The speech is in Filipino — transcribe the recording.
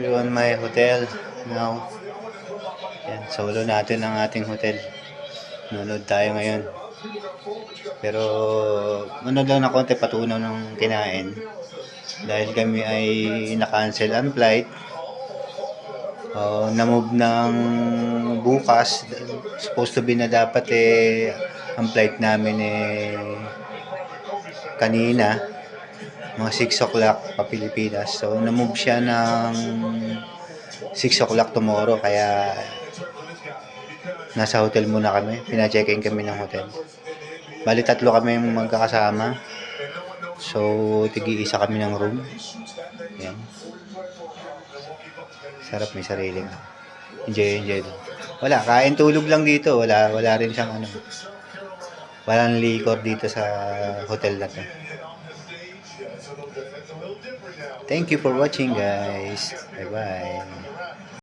We're on my hotel now. Yan, solo natin ang ating hotel. Nanonood tayo ngayon. Pero manood lang na konti patunaw ng kinain. Dahil kami ay na-cancel ang flight. Na-move ng bukas. Supposed to be na dapat ang flight namin kanina. Mga 6 o'clock pa Pilipinas. So na-move siya ng 6 o'clock tomorrow. Kaya nasa hotel muna kami. Pina-check-in kami ng hotel. Bali 3 kami magkakasama. So tigi-isa kami ng room. Yan. Sarap, may sarili lang. Enjoy. Wala, kain tulog lang dito. Wala rin siyang walang liquor dito sa hotel na to. Thank you for watching, guys. Bye-bye.